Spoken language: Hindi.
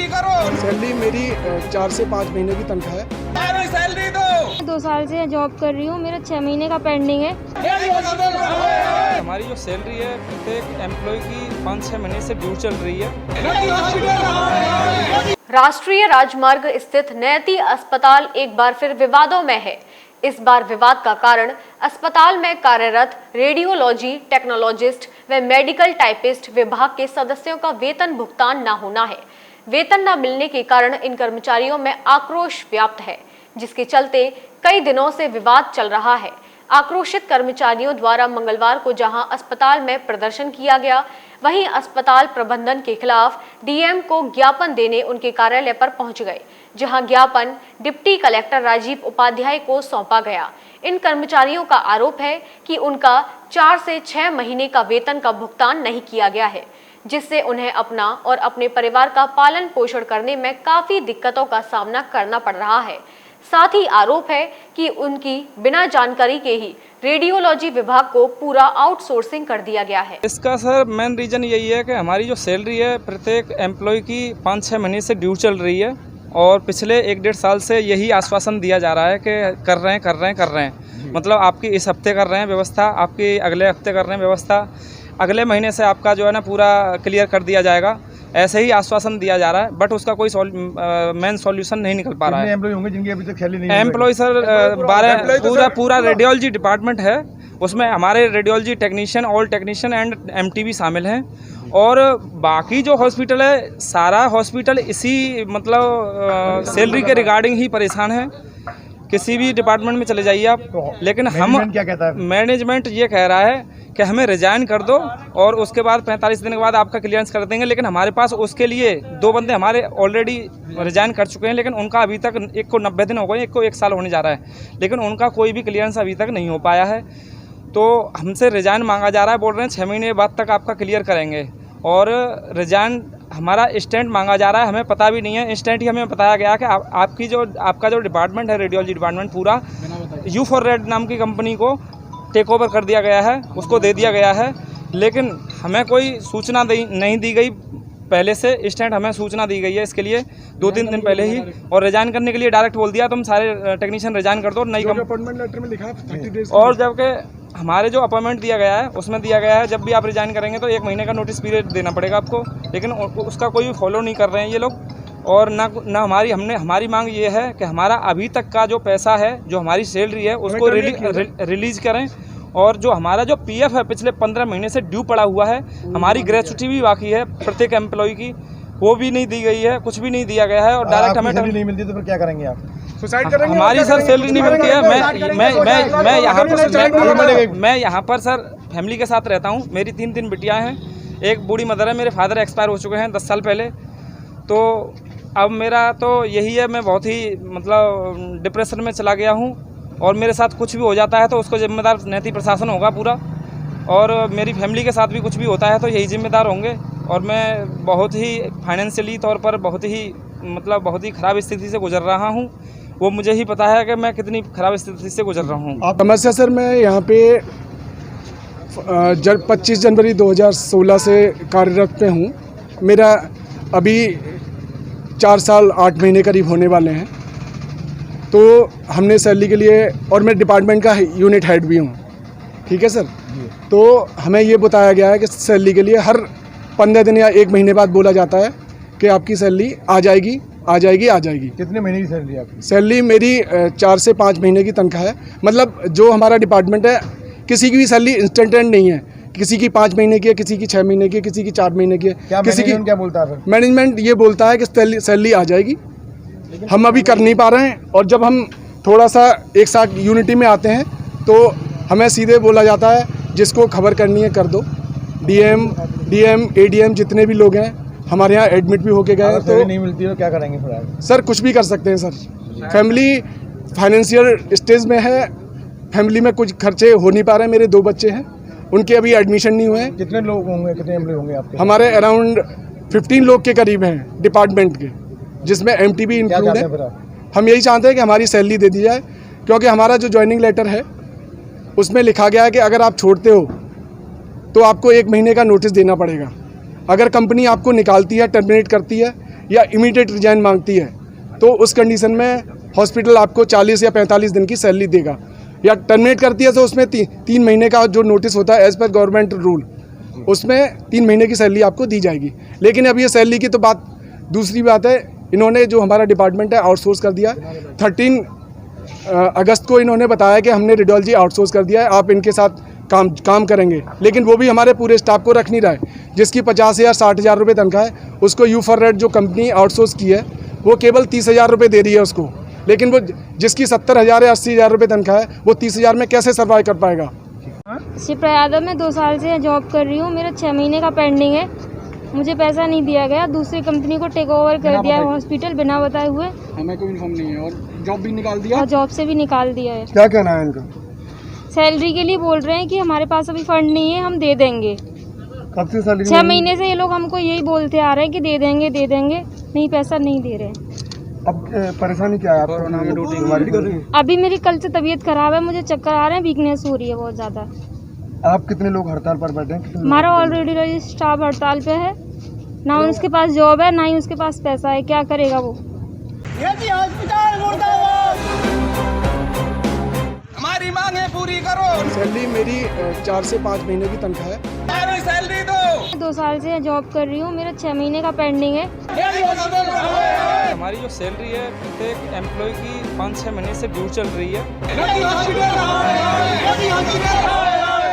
पूरी करो। सैलरी मेरी 4 से 5 महीने की तनख्वाह है। मेरी सैलरी दो। 2 साल से जॉब कर रही हूँ, मेरा 6 महीने का पेंडिंग है। हमारी जो सैलरी है प्रत्येक एम्प्लॉय की 5-6 महीने से ड्यू चल रही है। राष्ट्रीय राजमार्ग स्थित नैती अस्पताल एक बार फिर विवादों में है। इस बार विवाद का कारण अस्पताल में कार्यरत रेडियोलॉजी टेक्नोलॉजिस्ट व मेडिकल टाइपिस्ट विभाग के सदस्यों का वेतन भुगतान न होना है। वेतन न मिलने के कारण इन कर्मचारियों में आक्रोश व्याप्त है, जिसके चलते कई दिनों से विवाद चल रहा है। आक्रोशित कर्मचारियों द्वारा मंगलवार को जहां अस्पताल में प्रदर्शन किया गया, वहीं अस्पताल प्रबंधन के खिलाफ डीएम को ज्ञापन देने उनके कार्यालय पर पहुंच गए, जहां ज्ञापन डिप्टी कलेक्टर राजीव उपाध्याय को सौंपा गया। इन कर्मचारियों का आरोप है कि उनका 4 से 6 महीने का वेतन का भुगतान नहीं किया गया है, जिससे उन्हें अपना और अपने परिवार का पालन पोषण करने में काफी दिक्कतों का सामना करना पड़ रहा है। साथ ही आरोप है कि उनकी बिना जानकारी के ही रेडियोलॉजी विभाग को पूरा आउटसोर्सिंग कर दिया गया है। इसका सर मेन रीजन यही है कि हमारी जो सैलरी है प्रत्येक एम्प्लॉय की 5-6 महीने से ड्यू चल रही है और पिछले 1-1.5 साल से यही आश्वासन दिया जा रहा है कि कर रहे हैं। मतलब आपकी इस हफ्ते कर रहे हैं व्यवस्था, आपकी अगले हफ्ते कर रहे हैं व्यवस्था, अगले महीने से आपका जो है ना पूरा क्लियर कर दिया जाएगा। ऐसे ही आश्वासन दिया जा रहा है, बट उसका कोई मेन सॉल्यूशन नहीं निकल पा रहा है। एम्प्लॉय होंगे जिनकी अभी तक सैलरी नहीं एम्प्लॉय सर 12 पूरा रेडियोलॉजी डिपार्टमेंट है, उसमें हमारे radiology technician, all technician and MTB शामिल हैं। और बाकी जो हॉस्पिटल है, सारा हॉस्पिटल इसी मतलब सैलरी के रिगार्डिंग ही परेशान है। किसी भी डिपार्टमेंट में चले जाइए आप, लेकिन हम क्या कहता है? मैनेजमेंट ये कह रहा है कि हमें रिजाइन कर दो और उसके बाद 45 दिन के बाद आपका क्लियरेंस कर देंगे। लेकिन हमारे पास उसके लिए 2 बंदे हमारे ऑलरेडी रिजाइन कर चुके हैं, लेकिन उनका अभी तक, एक को 90 दिन हो गए, एक को 1 साल होने जा रहा है, लेकिन उनका कोई भी क्लियरेंस अभी तक नहीं हो पाया है। तो हमसे रिजाइन मांगा जा रहा है, बोल रहे हैं 6 महीने बाद तक आपका क्लियर करेंगे। और रिजाइन हमारा स्टैंड मांगा जा रहा है, हमें पता भी नहीं है। इंस्टेंट ही हमें बताया गया कि आपका जो डिपार्टमेंट है, रेडियोलॉजी डिपार्टमेंट, पूरा U4Red नाम की कंपनी को टेक ओवर कर दिया गया है, उसको दे दिया गया है। लेकिन हमें कोई सूचना नहीं दी गई पहले से। इंस्टेंट हमें सूचना दी गई है इसके लिए 2-3 दिन पहले ही, और रिजाइन करने के लिए डायरेक्ट बोल दिया तुम सारे टेक्नीशियन रिजाइन कर दो। नई अपॉइंटमेंट लेटर में लिखा है 30 डेज, और जबकि हमारे जो अपॉइंटमेंट दिया गया है उसमें दिया गया है जब भी आप रिजाइन करेंगे तो 1 महीने का नोटिस पीरियड देना पड़ेगा आपको, लेकिन उसका कोई भी फॉलो नहीं कर रहे हैं ये लोग। और ना हमारी मांग ये है कि हमारा अभी तक का जो पैसा है, जो हमारी सैलरी है, उसको रिलीज करें। और जो हमारा जो पीएफ है पिछले 15 महीने से ड्यू पड़ा हुआ है, हमारी ग्रेच्युटी भी बाकी है प्रत्येक एम्प्लॉय की, वो भी नहीं दी गई है, कुछ भी नहीं दिया गया है। और डायरेक्ट हमें नहीं मिलती तो फिर क्या करेंगे आप? सुसाइड करेंगे? हमारी सर सैलरी नहीं मिलती है। मैं यहाँ पर सर फैमिली के साथ रहता हूँ। मेरी 3 बिटियाँ हैं, एक बूढ़ी मदर है, मेरे फादर एक्सपायर हो चुके हैं 10 साल पहले। तो अब मेरा तो यही है, मैं बहुत ही मतलब डिप्रेशन में चला गया हूँ, और मेरे साथ कुछ भी हो जाता है तो उसको जिम्मेदार नैतिक प्रशासन होगा पूरा। और मेरी फैमिली के साथ भी कुछ भी होता है तो यही जिम्मेदार होंगे। और मैं बहुत ही फाइनेंशियली तौर पर बहुत ही ख़राब स्थिति से गुजर रहा हूँ। वो मुझे ही पता है कि मैं कितनी ख़राब स्थिति से गुजर रहा हूँ। समस्या सर, मैं यहाँ पे 25 जनवरी 2016 से कार्यरत पे हूँ। मेरा अभी 4 साल 8 महीने करीब होने वाले हैं। तो हमने सैलरी के लिए, और मैं डिपार्टमेंट का यूनिट हेड भी हूँ, ठीक है सर। तो हमें ये बताया गया है कि सैलरी के लिए हर 15 दिन या 1 महीने बाद बोला जाता है कि आपकी सैलरी आ जाएगी। कितने महीने की सैलरी आपकी? सैलरी मेरी 4 से 5 महीने की तनख्वाह है। मतलब जो हमारा डिपार्टमेंट है, किसी की भी सैलरी इंस्टेंटेंट नहीं है। किसी की 5 महीने की है, किसी की 6 महीने की है, किसी की 4 महीने की है। किसी की क्या बोलता है? मैनेजमेंट ये बोलता है कि सैलरी आ जाएगी, हम अभी कर नहीं पा रहे हैं। और जब हम थोड़ा सा एक साथ यूनिटी में आते हैं तो हमें सीधे बोला जाता है जिसको खबर करनी है कर दो। डीएम एडीएम जितने भी लोग हैं हमारे यहाँ एडमिट भी होके गए। तो नहीं मिलती है तो क्या करेंगे फिर? सर कुछ भी कर सकते हैं सर। फैमिली फाइनेंशियल स्टेज में है, फैमिली में कुछ खर्चे हो नहीं पा रहे हैं। मेरे 2 बच्चे हैं, उनके अभी एडमिशन नहीं हुए हैं। कितने लोग होंगे, कितने एम्प्लॉय होंगे आपके? हमारे अराउंड 15 लोग के करीब हैं डिपार्टमेंट के, जिसमें एमटीबी इंक्लूड है। हम यही चाहते हैं कि हमारी सैलरी दे दी जाए, क्योंकि हमारा जो ज्वाइनिंग लेटर है उसमें लिखा गया है कि अगर आप छोड़ते हो तो आपको 1 महीने का नोटिस देना पड़ेगा। अगर कंपनी आपको निकालती है, टर्मिनेट करती है, या इमीडिएट रिजाइन मांगती है तो उस कंडीशन में हॉस्पिटल आपको 40 या 45 दिन की सैलरी देगा, या टर्मिनेट करती है तो उसमें 3 महीने का जो नोटिस होता है एज़ पर गवर्नमेंट रूल, उसमें 3 महीने की सैलरी आपको दी जाएगी। लेकिन अब ये सैलरी की तो बात दूसरी बात है, इन्होंने जो हमारा डिपार्टमेंट है आउटसोर्स कर दिया। 13 अगस्त को इन्होंने बताया कि हमने रेडियोलॉजी आउटसोर्स कर दिया है, आप इनके साथ काम करेंगे, लेकिन वो भी हमारे पूरे स्टाफ को रख नहीं रहा है। जिसकी 50,000 60,000 रुपये तनख्वाह है उसको यूफॉरेड जो कंपनी आउटसोर्स की है वो केवल 30,000 रुपये दे रही है उसको, लेकिन वो जिसकी 70,000 या 80,000 रुपये तनख्वाह है वो 30,000 में कैसे सर्वाइव कर पाएगा। शिप्रा यादव, मैं 2 साल से जॉब कर रही हूँ, मेरा 6 महीने का पेंडिंग है, मुझे पैसा नहीं दिया गया, दूसरी कंपनी को टेक ओवर कर दिया है हॉस्पिटल बिना बताए हुए, हमें कोई इन्फॉर्म नहीं है और जॉब भी निकाल दिया और जॉब से भी निकाल दिया है। क्या कहना है इनका? सैलरी के लिए बोल रहे हैं कि हमारे पास अभी फंड नहीं है, हम दे देंगे। कब से सैलरी? 6 महीने से ये लोग हमको यही बोलते आ रहे हैं कि दे देंगे, नहीं पैसा नहीं दे रहे हैं। अब परेशानी क्या है आपको? अभी मेरी कल से तबीयत खराब है, मुझे चक्कर आ रहे हैं, वीकनेस हो रही है बहुत ज़्यादा। आप कितने लोग हड़ताल पर बैठे हैं? हमारा ऑलरेडी स्टाफ हड़ताल पे है, ना उसके पास जॉब है ना ही उसके पास पैसा है, क्या करेगा वो। हमारी मांगे पूरी करो, सैलरी मेरी 4 से 5 महीने की तनख्वाह है। हमारी सैलरी दो। 2 साल से जॉब कर रही हूँ, मेरा 6 महीने का पेंडिंग है। हमारी जो सैलरी है प्रत्येक एम्प्लॉय की 5-6 महीने से ड्यू चल रही है।